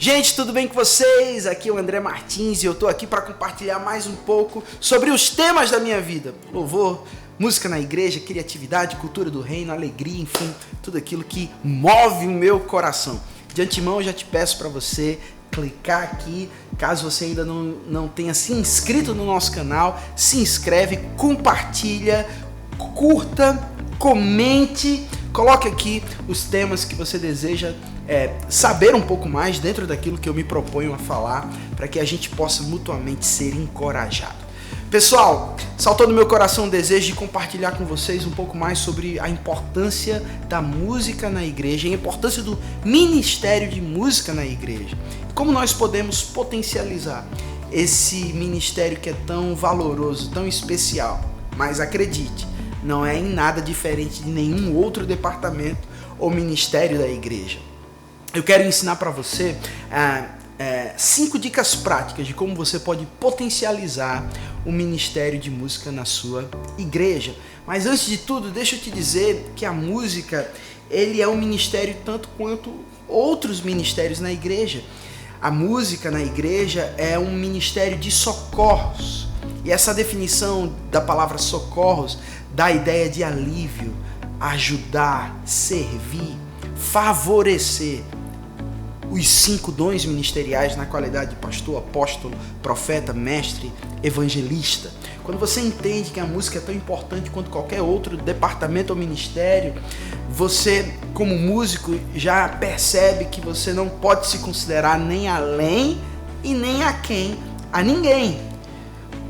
Gente, tudo bem com vocês? Aqui é o André Martins e eu tô aqui para compartilhar mais um pouco sobre os temas da minha vida. Louvor, música na igreja, criatividade, cultura do reino, alegria, enfim, tudo aquilo que move o meu coração. De antemão, eu já te peço para você clicar aqui, caso você ainda não tenha se inscrito no nosso canal, se inscreve, compartilha, curta, comente, coloque aqui os temas que você deseja saber um pouco mais dentro daquilo que eu me proponho a falar, para que a gente possa mutuamente ser encorajado. Pessoal, saltou no meu coração o desejo de compartilhar com vocês um pouco mais sobre a importância da música na igreja, a importância do ministério de música na igreja. Como nós podemos potencializar esse ministério que é tão valoroso, tão especial. Mas acredite, não é em nada diferente de nenhum outro departamento ou ministério da igreja. Eu quero ensinar para você 5 dicas práticas de como você pode potencializar o ministério de música na sua igreja. Mas antes de tudo, deixa eu te dizer que a música, ele é um ministério tanto quanto outros ministérios na igreja. A música na igreja é um ministério de socorros. E essa definição da palavra socorros dá a ideia de alívio, ajudar, servir, favorecer. Os 5 dons ministeriais na qualidade de pastor, apóstolo, profeta, mestre, evangelista. Quando você entende que a música é tão importante quanto qualquer outro departamento ou ministério, você, como músico, já percebe que você não pode se considerar nem além e nem aquém a ninguém.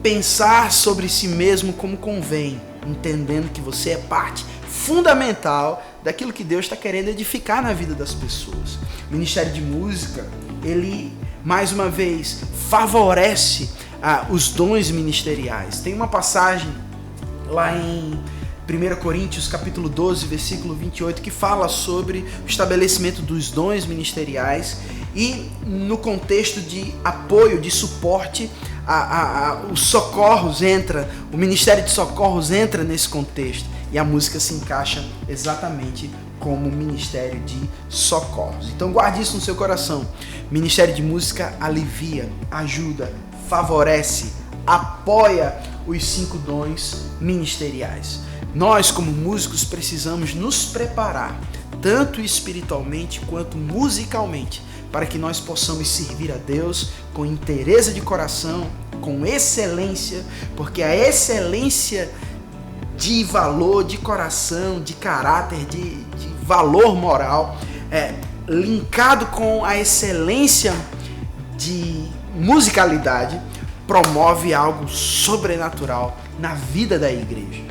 Pensar sobre si mesmo como convém, entendendo que você é parte fundamental daquilo que Deus está querendo edificar na vida das pessoas. O Ministério de Música, ele, mais uma vez, favorece os dons ministeriais. Tem uma passagem lá em 1 Coríntios, capítulo 12, versículo 28, que fala sobre o estabelecimento dos dons ministeriais e no contexto de apoio, de suporte, os socorros entra, o Ministério de Socorros entra nesse contexto. E a música se encaixa exatamente como ministério de socorros. Então guarde isso no seu coração. Ministério de música alivia, ajuda, favorece, apoia os 5 dons ministeriais. Nós, como músicos, precisamos nos preparar, tanto espiritualmente quanto musicalmente, para que nós possamos servir a Deus com inteireza de coração, com excelência, porque a excelência de valor, de coração, de caráter, de valor moral, linkado com a excelência de musicalidade, promove algo sobrenatural na vida da igreja.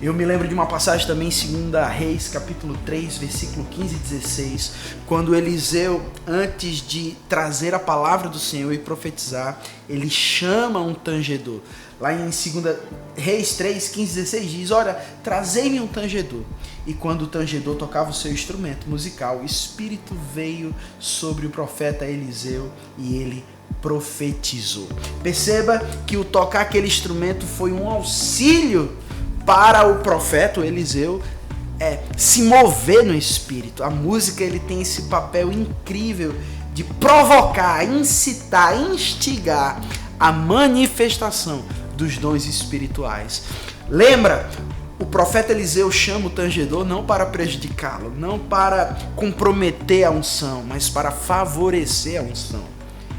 Eu me lembro de uma passagem também em 2 Reis, capítulo 3, versículo 15 e 16, quando Eliseu, antes de trazer a palavra do Senhor e profetizar, ele chama um tangedor. Lá em 2 Reis 3, 15 e 16 diz, olha, trazei-me um tangedor. E quando o tangedor tocava o seu instrumento musical, o Espírito veio sobre o profeta Eliseu e ele profetizou. Perceba que o tocar aquele instrumento foi um auxílio para o profeta, o Eliseu, se mover no Espírito. A música, ele tem esse papel incrível de provocar, incitar, instigar a manifestação dos dons espirituais. Lembra, o profeta Eliseu chama o tangedor não para prejudicá-lo, não para comprometer a unção, mas para favorecer a unção.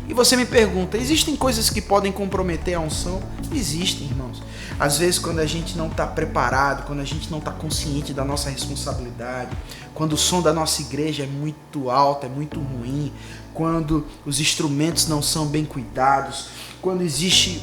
E você me pergunta, existem coisas que podem comprometer a unção? Existem, irmãos. Às vezes, quando a gente não está preparado, quando a gente não está consciente da nossa responsabilidade, quando o som da nossa igreja é muito alto, é muito ruim, quando os instrumentos não são bem cuidados, quando existe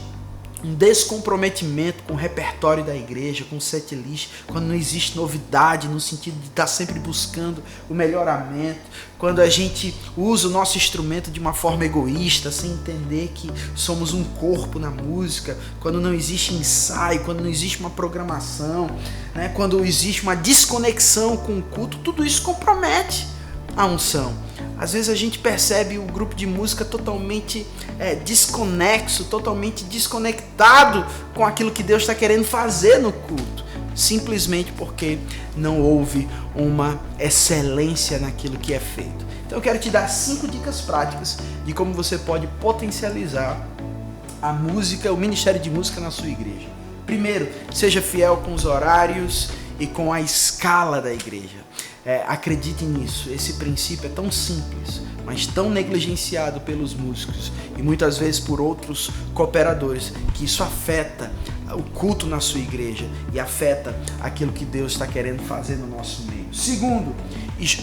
um descomprometimento com o repertório da igreja, com o setlist, quando não existe novidade no sentido de estar sempre buscando o melhoramento, quando a gente usa o nosso instrumento de uma forma egoísta, sem entender que somos um corpo na música, quando não existe ensaio, quando não existe uma programação, né? Quando existe uma desconexão com o culto, tudo isso compromete a unção. Às vezes a gente percebe o grupo de música totalmente desconexo, totalmente desconectado com aquilo que Deus está querendo fazer no culto, simplesmente porque não houve uma excelência naquilo que é feito. Então eu quero te dar 5 dicas práticas de como você pode potencializar a música, o ministério de música na sua igreja. Primeiro, seja fiel com os horários e com a escala da igreja. Acredite nisso, esse princípio é tão simples, mas tão negligenciado pelos músicos e muitas vezes por outros cooperadores, que isso afeta o culto na sua igreja e afeta aquilo que Deus está querendo fazer no nosso meio. Segundo,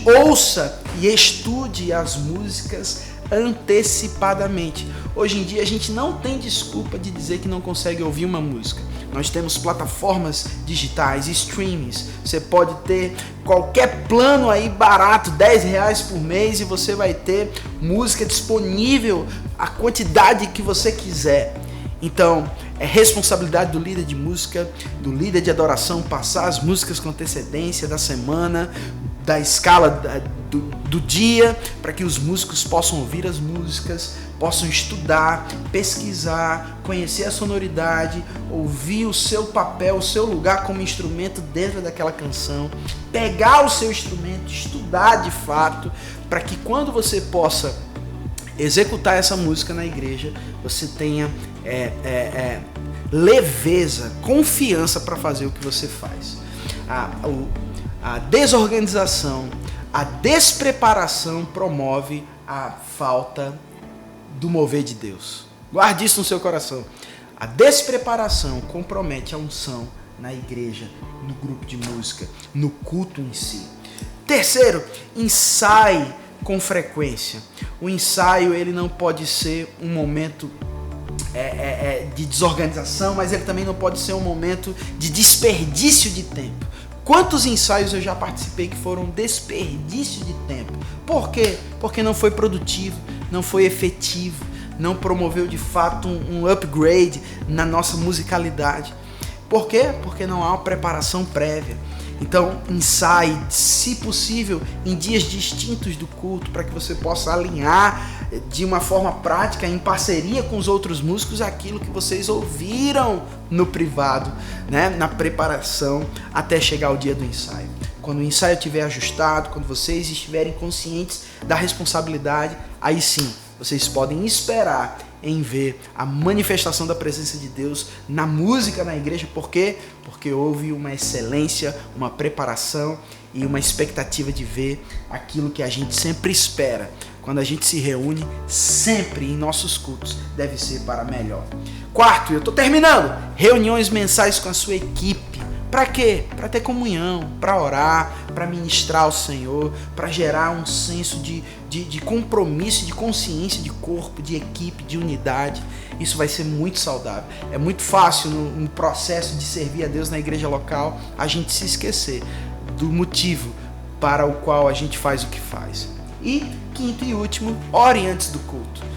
ouça e estude as músicas antecipadamente. Hoje em dia a gente não tem desculpa de dizer que não consegue ouvir uma música. Nós temos plataformas digitais, streamings. Você pode ter qualquer plano aí barato, R$10 por mês, e você vai ter música disponível a quantidade que você quiser. Então, é responsabilidade do líder de música, do líder de adoração, passar as músicas com antecedência da semana, da escala do dia, para que os músicos possam ouvir as músicas, possam estudar, pesquisar, conhecer a sonoridade, ouvir o seu papel, o seu lugar como instrumento dentro daquela canção, pegar o seu instrumento, estudar de fato, para que quando você possa executar essa música na igreja, você tenha leveza, confiança para fazer o que você faz. A desorganização, a despreparação promove a falta do mover de Deus. Guarde isso no seu coração. A despreparação compromete a unção na igreja, no grupo de música, no culto em si. Terceiro, ensaie com frequência. O ensaio, ele não pode ser um momento de desorganização, mas ele também não pode ser um momento de desperdício de tempo. Quantos ensaios eu já participei que foram desperdício de tempo? Por quê? Porque não foi produtivo, não foi efetivo, não promoveu de fato um upgrade na nossa musicalidade. Por quê? Porque não há uma preparação prévia. Então, ensaie, se possível, em dias distintos do culto, para que você possa alinhar de uma forma prática, em parceria com os outros músicos, aquilo que vocês ouviram no privado, né? Na preparação, até chegar o dia do ensaio. Quando o ensaio estiver ajustado, quando vocês estiverem conscientes da responsabilidade, aí sim, vocês podem esperar em ver a manifestação da presença de Deus na música na igreja. Por quê? Porque houve uma excelência, uma preparação e uma expectativa de ver aquilo que a gente sempre espera. Quando a gente se reúne, sempre em nossos cultos, deve ser para melhor. Quarto, eu estou terminando, reuniões mensais com a sua equipe. Para quê? Para ter comunhão, para orar, para ministrar ao Senhor, para gerar um senso de compromisso, de consciência, de corpo, de equipe, de unidade. Isso vai ser muito saudável. É muito fácil no processo de servir a Deus na igreja local a gente se esquecer do motivo para o qual a gente faz o que faz. E quinto e último, ore antes do culto.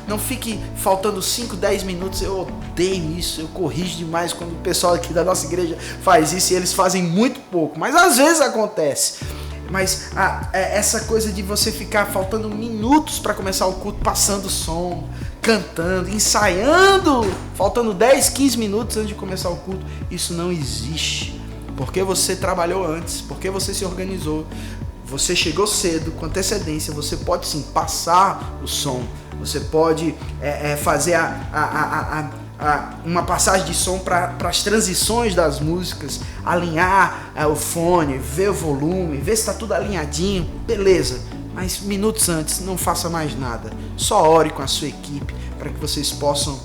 Não fique faltando 5, 10 minutos. Eu odeio isso, eu corrijo demais quando o pessoal aqui da nossa igreja faz isso, e eles fazem muito pouco, mas às vezes acontece. Mas essa coisa de você ficar faltando minutos para começar o culto, passando som, cantando, ensaiando, faltando 10, 15 minutos antes de começar o culto, isso não existe. Porque você trabalhou antes, porque você se organizou, você chegou cedo, com antecedência, você pode sim passar o som, você pode fazer uma passagem de som para as transições das músicas, alinhar o fone, ver o volume, ver se está tudo alinhadinho, beleza. Mas minutos antes, não faça mais nada, só ore com a sua equipe para que vocês possam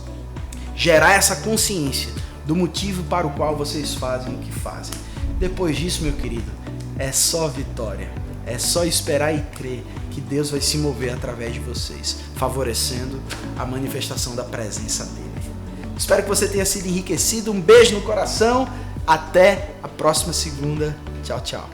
gerar essa consciência do motivo para o qual vocês fazem o que fazem. Depois disso, meu querido, é só vitória. É só esperar e crer que Deus vai se mover através de vocês, favorecendo a manifestação da presença dele. Espero que você tenha sido enriquecido. Um beijo no coração. Até a próxima segunda. Tchau, tchau.